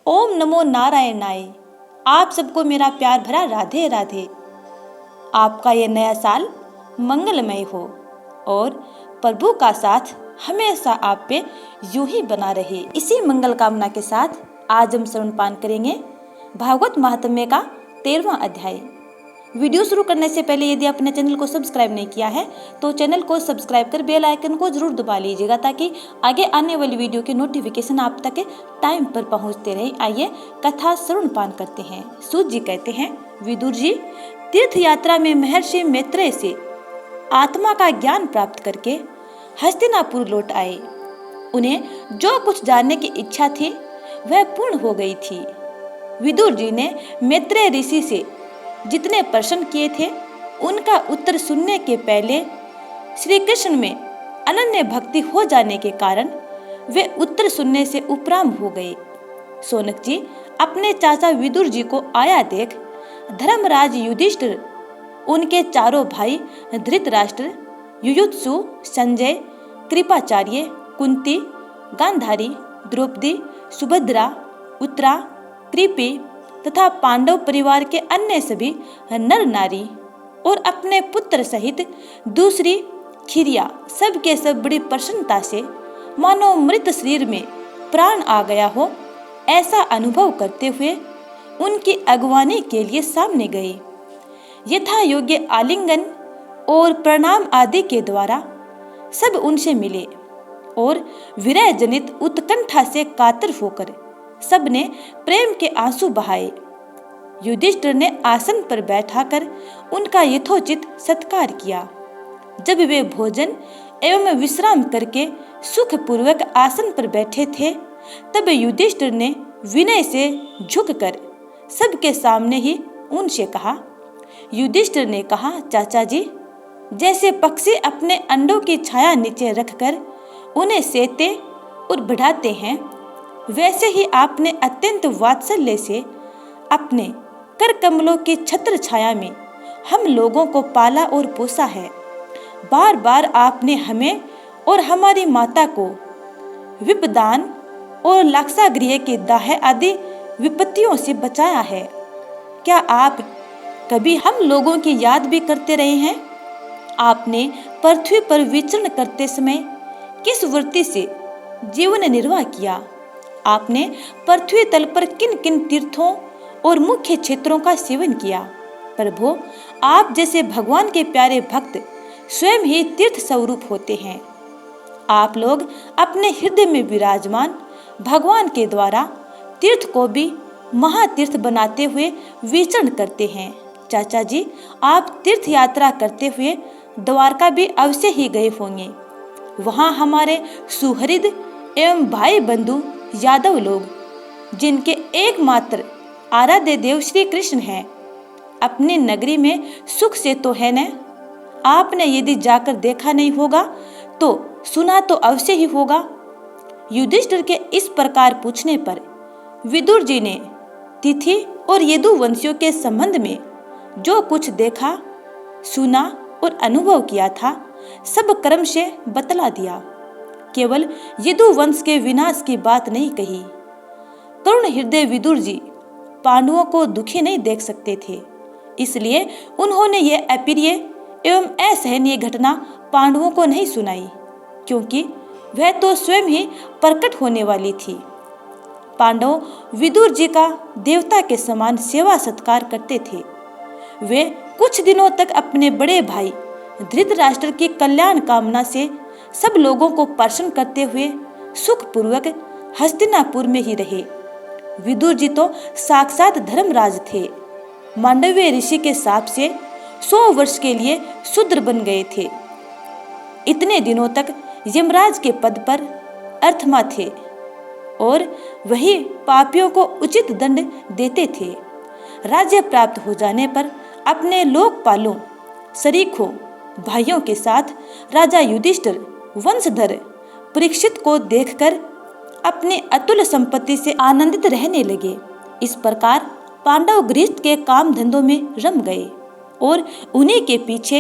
ओम नमो नारायणाय। आप सबको मेरा प्यार भरा राधे राधे। आपका ये नया साल मंगलमय हो और प्रभु का साथ हमेशा आप पे यूं ही बना रहे। इसी मंगल कामना के साथ आज हम श्रवण पान करेंगे भागवत महात्म्य का 13वां अध्याय। वीडियो शुरू करने से पहले यदि आपने चैनल को सब्सक्राइब नहीं किया है तो चैनल को सब्सक्राइब कर बेल आइकन को जरूर दबा लीजिएगा ताकि आगे आने वाली वीडियो के नोटिफिकेशन आप तक टाइम पर पहुंचते रहे। आइए कथा श्रवण पान करते हैं। सूत जी कहते हैं, विदुर जी तीर्थ यात्रा में महर्षि मैत्रेय से आत्मा का ज्ञान प्राप्त करके हस्तिनापुर लौट आए। उन्हें जो कुछ जानने की इच्छा थी वह पूर्ण हो गई थी। विदुर जी ने मैत्रेय ऋषि से जितने प्रश्न किए थे उनका उत्तर सुनने के पहले श्री कृष्ण में अनन्य भक्ति हो जाने के कारण वे उत्तर सुनने से उपराम हो गए। शौनक जी अपने चाचा विदुर जी को आया देख धर्मराज युधिष्ठिर, उनके चारों भाई धृतराष्ट्र, युयुत्सु, संजय, कृपाचार्य, कुंती, गांधारी, द्रौपदी, सुभद्रा, उत्तरा, कृपि तथा पांडव परिवार के अन्य सभी नर नारी और अपने पुत्र सहित दूसरी खिरिया सब के सब बड़ी प्रसन्नता से मानो मृत शरीर में प्राण आ गया हो ऐसा अनुभव करते हुए उनकी अगवानी के लिए सामने गए। यथा योग्य आलिंगन और प्रणाम आदि के द्वारा सब उनसे मिले और विरह जनित उत्कंठा से कातर होकर सबने प्रेम के आंसू बहाए। युधिष्ठिर ने आसन पर बैठाकर उनका यथोचित सत्कार किया। जब वे भोजन एवं विश्राम करके सुख पूर्वक आसन पर बैठे थे तब युधिष्ठिर ने विनय से झुककर सबके सामने ही उनसे कहा। युधिष्ठिर ने कहा, चाचा जी, जैसे पक्षी अपने अंडों की छाया नीचे रखकर उन्हें सेते और बढ़ाते हैं, वैसे ही आपने अत्यंत वात्सल्य से अपने कर कमलों की छत्र छाया में हम लोगों को पाला और पोसा है। बार बार आपने हमें और हमारी माता को विपदान और लाक्षागृह के दाह आदि विपत्तियों से बचाया है। क्या आप कभी हम लोगों की याद भी करते रहे हैं? आपने पृथ्वी पर विचरण करते समय किस वृत्ति से जीवन निर्वाह किया? आपने पृथ्वी तल पर किन किन तीर्थों और मुख्य क्षेत्रों का सेवन किया? प्रभु, आप जैसे भगवान के प्यारे भक्त स्वयं ही तीर्थ स्वरूप होते हैं। आप लोग अपने हृदय में विराजमान भगवान के द्वारा तीर्थ को भी महातीर्थ बनाते हुए विचरण करते हैं। चाचा जी, आप तीर्थ यात्रा करते हुए द्वारका भी अवश्य ही गए होंगे। वहाँ हमारे सुहृद एवं भाई बंधु यादव लोग, जिनके एकमात्र आराध्य देव श्री कृष्ण हैं, अपनी नगरी में सुख से तो है न? आपने यदि जाकर देखा नहीं होगा तो सुना तो अवश्य ही होगा। युधिष्ठिर के इस प्रकार पूछने पर विदुर जी ने तिथि और यदुवंशियों के संबंध में जो कुछ देखा, सुना और अनुभव किया था सब क्रम से बतला दिया। केवल यदुवंश के विनाश की बात नहीं कही। करुण हृदय विदुर जी पांडवों को दुखी नहीं देख सकते थे, इसलिए उन्होंने यह अप्रिय एवं असहनीय घटना पांडवों को नहीं सुनाई, क्योंकि वह तो स्वयं ही प्रकट होने वाली थी। पांडव विदुर जी का देवता के समान सेवा सत्कार करते थे। वे कुछ दिनों तक अपने बड़े भाई धृतराष्ट्र की कल्याण कामना से सब लोगों को प्रसन्न करते हुए सुखपूर्वक हस्तिनापुर में ही रहे। विदुर जी तो साक्षात धर्मराज थे। मांडव्य ऋषि के शाप से 100 वर्ष के लिए शूद्र बन गए थे। इतने दिनों तक यमराज के पद पर अर्थमा थे और वही पापियों को उचित दंड देते थे। राज्य प्राप्त हो जाने पर अपने लोकपालों, शरीकों, भाइयों के साथ राजा युधिष्ठिर वंशधर परीक्षित को देखकर अपनी अतुल संपत्ति से आनंदित रहने लगे। इस प्रकार पांडव गृहस्थ के काम धंधों में रम गए और उन्हीं के पीछे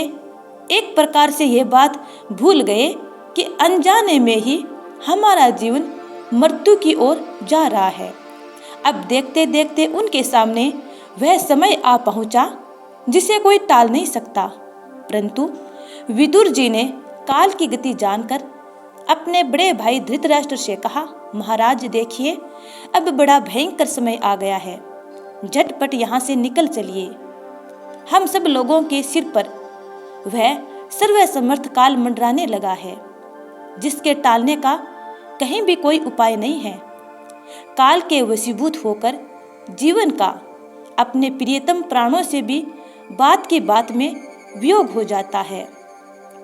एक प्रकार से यह बात भूल गए कि अनजाने में ही हमारा जीवन मृत्यु की ओर जा रहा है। अब देखते देखते उनके सामने वह समय आ पहुंचा जिसे कोई टाल नहीं सकता। परंतु विदुर जी ने काल की गति जानकर अपने बड़े भाई धृतराष्ट्र से कहा, महाराज देखिए, अब बड़ा भयंकर समय आ गया है, झटपट यहाँ से निकल चलिए। हम सब लोगों के सिर पर वह सर्वसमर्थ काल मंडराने लगा है, जिसके टालने का कहीं भी कोई उपाय नहीं है। काल के वशीभूत होकर जीवन का अपने प्रियतम प्राणों से भी बात की बात में वियोग हो जाता है।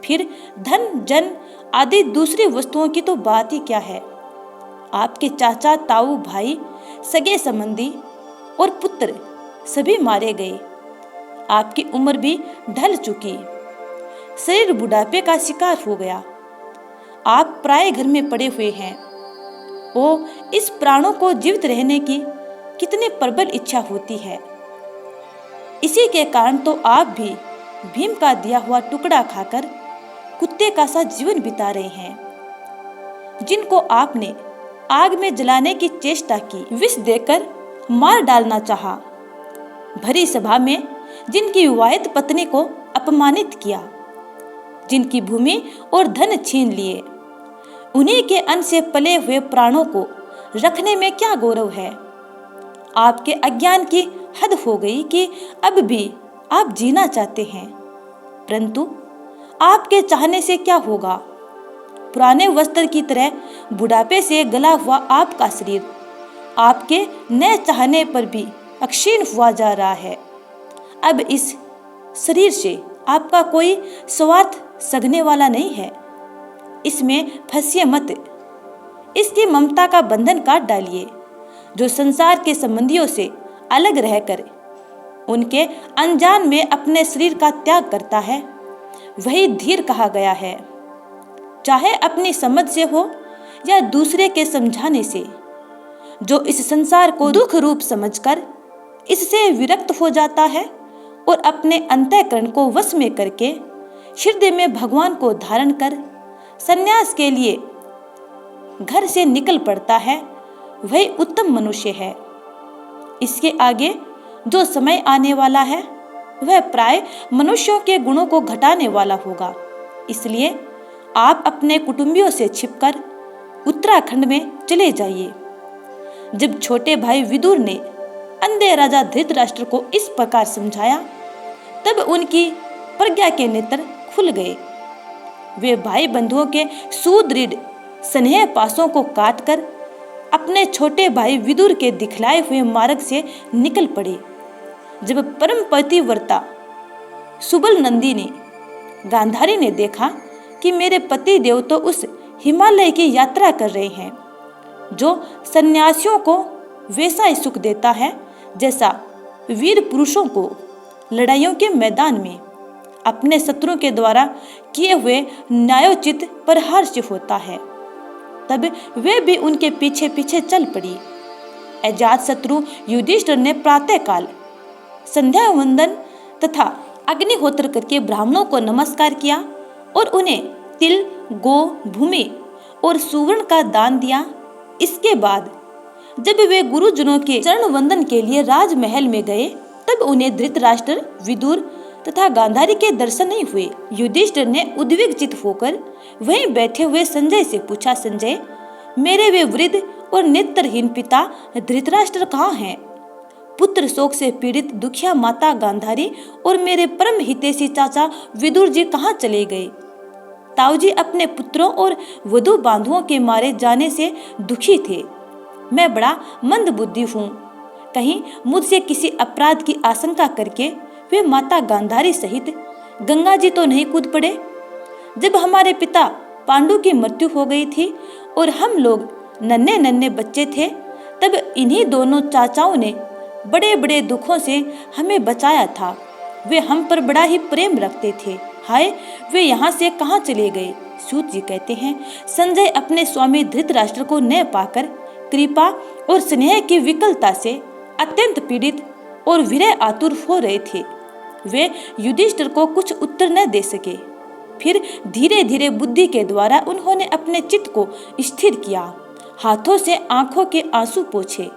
फिर धन जन आदि दूसरी वस्तुओं की तो बात ही क्या है। आपके चाचा ताऊ भाई सगे संबंधी और पुत्र सभी मारे गए। आपकी उम्र भी ढल चुकी, शरीर बुढ़ापे का शिकार हो गया। आप प्राय घर में पड़े हुए हैं। ओ, इस प्राणों को जीवित रहने की कितनी प्रबल इच्छा होती है। इसी के कारण तो आप भी भीम का दिया हुआ टुकड़ा खाकर कुत्ते का सा जीवन बिता रहे हैं। जिनको आपने आग में जलाने की चेष्टा की, विष देकर मार डालना चाहा, भरी सभा में जिनकी विवाहित पत्नी को अपमानित किया, जिनकी भूमि और धन छीन लिए, उन्हीं के अन्न से पले हुए प्राणों को रखने में क्या गौरव है। आपके अज्ञान की हद हो गई कि अब भी आप जीना चाहते हैं, परंतु आपके चाहने से क्या होगा। पुराने वस्त्र की तरह बुढ़ापे से गला हुआ आपका शरीर आपके नए चाहने पर भी अक्षीण हुआ जा रहा है। अब इस शरीर से आपका कोई स्वार्थ सगने वाला नहीं है। इसमें फंसिए मत। इसकी ममता का बंधन काट डालिए, जो संसार के संबंधियों से अलग रहकर उनके अनजान में अपने शरीर का त्याग करता है, वही धीर कहा गया है। चाहे अपनी समझ से हो या दूसरे के समझाने से, जो इस संसार को दुख रूप समझकर इससे विरक्त हो जाता है और अपने अंतःकरण को वश में करके हृदय में भगवान को धारण कर संन्यास के लिए घर से निकल पड़ता है, वही उत्तम मनुष्य है। इसके आगे जो समय आने वाला है वह प्राय मनुष्यों के गुणों को घटाने वाला होगा। इसलिए आप अपने कुटुंबियों से छिपकर उत्तराखंड में चले जाइए। जब छोटे भाई विदुर ने अंधे राजा धृतराष्ट्र को इस प्रकार समझाया, तब उनकी प्रज्ञा के नेत्र खुल गए। वे भाई बंधुओं के सुदृढ़ स्नेह पासों को काटकर अपने छोटे भाई विदुर के दिखलाए हुए मार्ग से निकल पड़े। जब परम पतिव्रता सुबल नंदिनी गांधारी ने देखा कि मेरे पति देव तो उस हिमालय की यात्रा कर रहे हैं, जो सन्यासियों को वैसा ही सुख देता है जैसा वीर पुरुषों को लड़ाइयों के मैदान में अपने शत्रुओं के द्वारा किए हुए न्यायोचित प्रहार से होता है, तब वे भी उनके पीछे पीछे चल पड़ी। अजात शत्रु युधिष्ठिर ने प्रातःकाल संध्या वंदन तथा अग्निहोत्र करके ब्राह्मणों को नमस्कार किया और उन्हें तिल, गो, भूमि और सुवर्ण का दान दिया। इसके बाद जब वे गुरुजनों के चरण वंदन के लिए राजमहल में गए, तब उन्हें धृतराष्ट्र, विदुर तथा गांधारी के दर्शन नहीं हुए। युधिष्ठिर ने उद्विग्न चित होकर वहीं बैठे हुए संजय से पूछा, संजय, मेरे वे वृद्ध और नेत्रहीन पिता धृतराष्ट्र कहाँ हैं? पुत्र शोक से पीड़ित दुखिया माता गांधारी और मेरे परम हितैषी चाचा विदुर जी कहाँ चले गए? ताऊजी अपने पुत्रों और वधु बांधुओं के मारे जाने से दुखी थे। मैं बड़ा मंद बुद्धि हूँ, कहीं मुझसे किसी अपराध की आशंका करके वे माता गांधारी सहित गंगा जी तो नहीं कूद पड़े? जब हमारे पिता पांडु की मृत्यु हो गई थी और हम लोग नन्हे नन्हे बच्चे थे, तब इन्हीं दोनों चाचाओं ने बड़े बड़े दुखों से हमें बचाया था। वे हम पर बड़ा ही प्रेम रखते थे। हाय, वे यहाँ से कहाँ चले गए? सूत जी कहते हैं, संजय अपने स्वामी धृतराष्ट्र को न पाकर कृपा और स्नेह की विकलता से अत्यंत पीड़ित और विरह आतुर हो रहे थे। वे युधिष्ठिर को कुछ उत्तर न दे सके। फिर धीरे धीरे बुद्धि के द्वारा उन्होंने अपने चित्त को स्थिर किया, हाथों से आंखों के आंसू पोंछे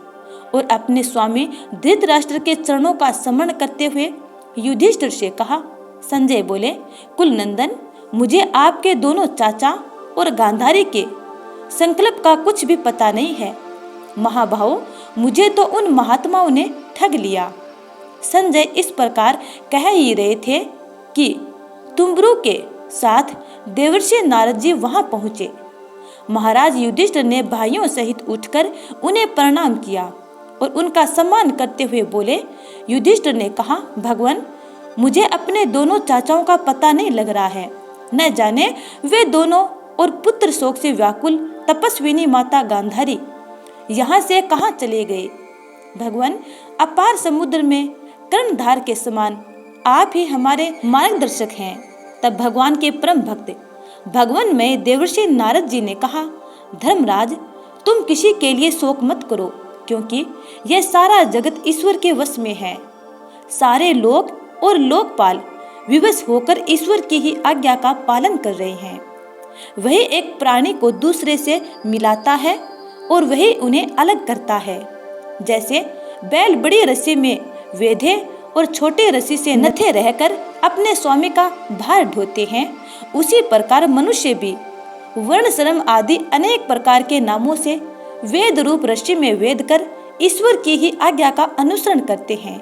और अपने स्वामी धृतराष्ट्र के चरणों का स्मरण करते हुए युधिष्ठिर से कहा। संजय बोले, कुलनंदन, मुझे आपके दोनों चाचा और गांधारी के संकल्प का कुछ भी पता नहीं है। महाभाव, मुझे तो उन महात्माओं ने ठग लिया। संजय इस प्रकार कह ही रहे थे कि तुम्बरु के साथ देवर्षि नारद जी वहां पहुंचे। महाराज युधिष्ठिर ने भाइयों सहित उठकर उन्हें प्रणाम किया और उनका सम्मान करते हुए बोले। युधिष्ठिर ने कहा, भगवान, मुझे अपने दोनों चाचाओं का पता नहीं लग रहा है। न जाने वे दोनों और पुत्र शोक से व्याकुल तपस्विनी माता गांधारी यहाँ से कहाँ चले गए। भगवान, अपार समुद्र में कर्णधार के समान आप ही हमारे मार्गदर्शक हैं। तब भगवान के परम भक्त भगवान में देवर्षि नारद जी ने कहा, धर्मराज, तुम किसी के लिए शोक मत करो, क्योंकि यह सारा जगत ईश्वर के वश में है। सारे लोक और लोकपाल विवश होकर ईश्वर की ही आज्ञा का पालन कर रहे हैं। वही एक प्राणी को दूसरे से मिलाता है और वही उन्हें अलग करता है। जैसे बैल बड़ी रस्सी में वेधे और छोटे रस्सी से नथे रहकर अपने स्वामी का भार ढोते हैं, उसी प्रकार मनुष्य भी वर्ण श्रम आदि अनेक प्रकार के नामों से वेद रूप रस्सी में वेद कर ईश्वर की ही आज्ञा का अनुसरण करते हैं।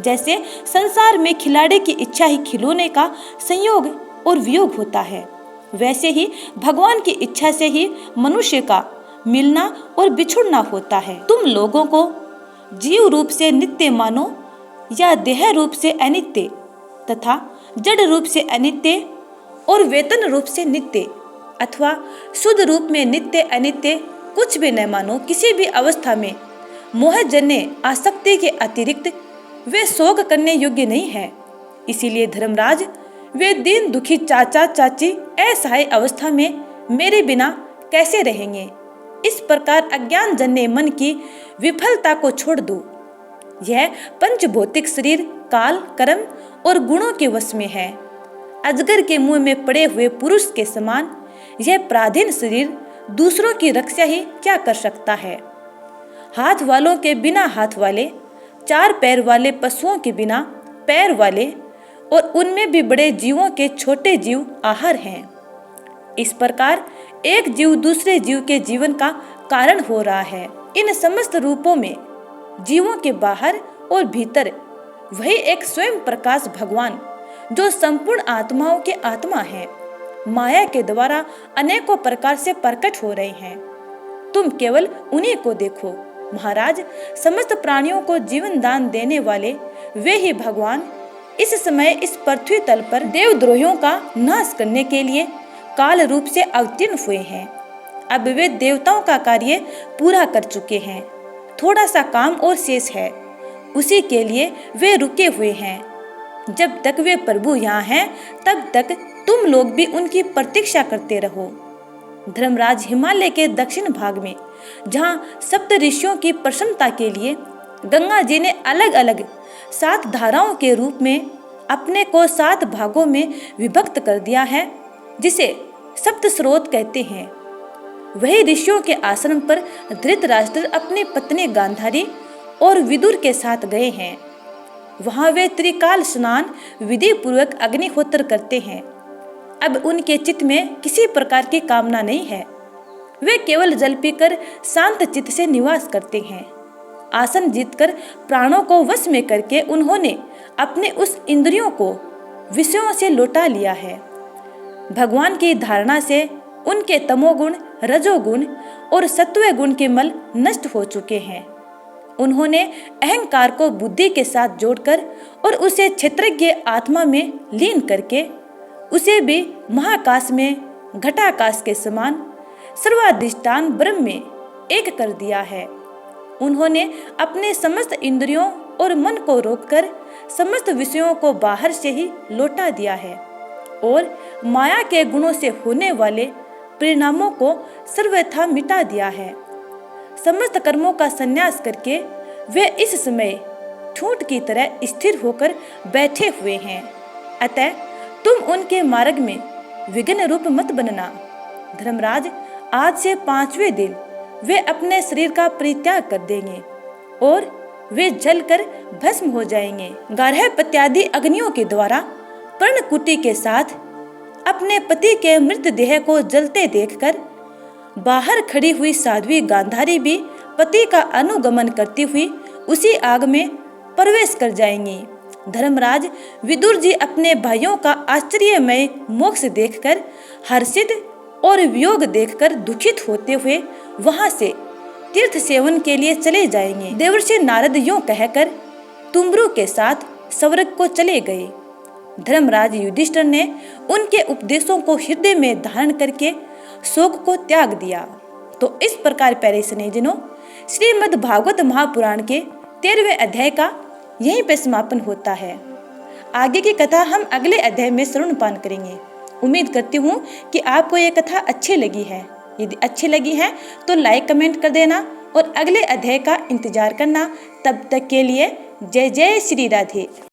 जैसे संसार में खिलाड़ी की इच्छा ही खिलौने का संयोग और वियोग होता है, वैसे ही भगवान की इच्छा से ही मनुष्य का मिलना और बिछुड़ना होता है। तुम लोगों को जीव रूप से नित्य मानो या देह रूप से अनित्य तथा जड़ रूप से अनित्य और वेतन रूप से नित्य अथवा शुद्ध रूप में नित्य अनित्य कुछ भी न मानो। किसी भी अवस्था में मोहजन्य आसक्ति के अतिरिक्त वे शोक करने योग्य नहीं है। इसीलिए धर्मराज, वे दीन दुखी चाचा चाची असहाय अवस्था में मेरे बिना कैसे रहेंगे। इस प्रकार अज्ञान जन्य मन की विफलता को छोड़ दो। यह पंचभौतिक शरीर काल, कर्म और गुणों के वश में है। अजगर के मुंह में पड़े हुए पुरुष के समान यह पराधीन शरीर दूसरों की रक्षा ही क्या कर सकता है। हाथ वालों के बिना हाथ वाले, चार पैर वाले पशुओं के बिना पैर वाले और उनमें भी बड़े जीवों के छोटे जीव आहार हैं। इस प्रकार एक जीव दूसरे जीव के जीवन का कारण हो रहा है। इन समस्त रूपों में जीवों के बाहर और भीतर वही एक स्वयं प्रकाश भगवान, जो संपूर्ण आत्माओं के आत्मा है, माया के द्वारा अनेकों प्रकार से प्रकट हो रहे हैं। तुम केवल उन्हीं को देखो। महाराज, समस्त प्राणियों को जीवन दान देने वाले वे ही भगवान इस समय इस पृथ्वी तल पर देवद्रोहियों का नाश करने के लिए काल रूप से अवतीर्ण हुए हैं। अब वे देवताओं का कार्य पूरा कर चुके हैं। थोड़ा सा काम और शेष है, उसी के लिए वे रुके हुए हैं। जब तक वे प्रभु यहाँ हैं, तब तक तुम लोग भी उनकी प्रतीक्षा करते रहो। धर्मराज, हिमालय के दक्षिण भाग में जहाँ सप्त ऋषियों की प्रसन्नता के लिए गंगा जी ने अलग अलग 7 धाराओं के रूप में अपने को 7 भागों में विभक्त कर दिया है, जिसे सप्त स्रोत कहते हैं, वही ऋषियों के आश्रम पर धृतराष्ट्र अपनी पत्नी गांधारी और विदुर के साथ गए हैं। वहां वे त्रिकाल स्नान विधि पूर्वक अग्निहोत्र करते हैं। अब उनके चित्त में किसी प्रकार की कामना नहीं है। वे केवल जल पीकर शांत चित्त से निवास करते हैं। आसन जीतकर प्राणों को वश में करके उन्होंने अपने उस इंद्रियों को विषयों से लौटा लिया है। भगवान की धारणा से उनके तमोगुण, रजोगुण और सत्व गुण के मल नष्ट हो चुके हैं। उन्होंने अहंकार को बुद्धि के साथ जोड़कर और उसे क्षेत्रज्ञ आत्मा में लीन करके उसे भी महाकाश में घटाकाश के समान सर्वाधिष्ठान ब्रह्म में एक कर दिया है। उन्होंने अपने समस्त इंद्रियों और मन को रोककर समस्त विषयों को बाहर से ही लौटा दिया है और माया के गुणों से होने वाले परिणामों को सर्वथा मिटा दिया है। समस्त कर्मों का संन्यास करके वे इस समय ठूंठ की तरह स्थिर होकर बैठे हुए हैं। अतः तुम उनके मार्ग में विघ्न रूप मत बनना। धर्मराज, आज से 5वें दिन वे अपने शरीर का परित्याग कर देंगे और वे जलकर भस्म हो जाएंगे। गार्हपत्यादि अग्नियों के द्वारा पर्णकुटी के साथ अपने पति के मृतदेह को जलते देखकर बाहर खड़ी हुई साध्वी गांधारी भी पति का अनुगमन करती हुई उसी आग में प्रवेश कर जाएंगी। धर्मराज विदुर जी अपने भाइयों का आश्चर्यमय मोक्ष देखकर हर्षित और वियोग देखकर दुखित होते हुए वहां से तीर्थ सेवन के लिए चले जाएंगे। देवर्षि नारद यूं कहकर तुम्बरु के साथ स्वर्ग को चले गए। धर्मराज युधिष्ठिर ने उनके उपदेशों को हृदय में धारण करके शोक को त्याग दिया। तो इस प्रकार प्यारे स्नेहिजनों, श्रीमद् भागवत महापुराण के 13वें अध्याय का यहीं पे समापन होता है। आगे की कथा हम अगले अध्याय में श्रवणपान करेंगे। उम्मीद करती हूँ कि आपको ये कथा अच्छी लगी है। यदि अच्छी लगी है तो लाइक कमेंट कर देना और अगले अध्याय का इंतजार करना। तब तक के लिए जय जय श्री राधे।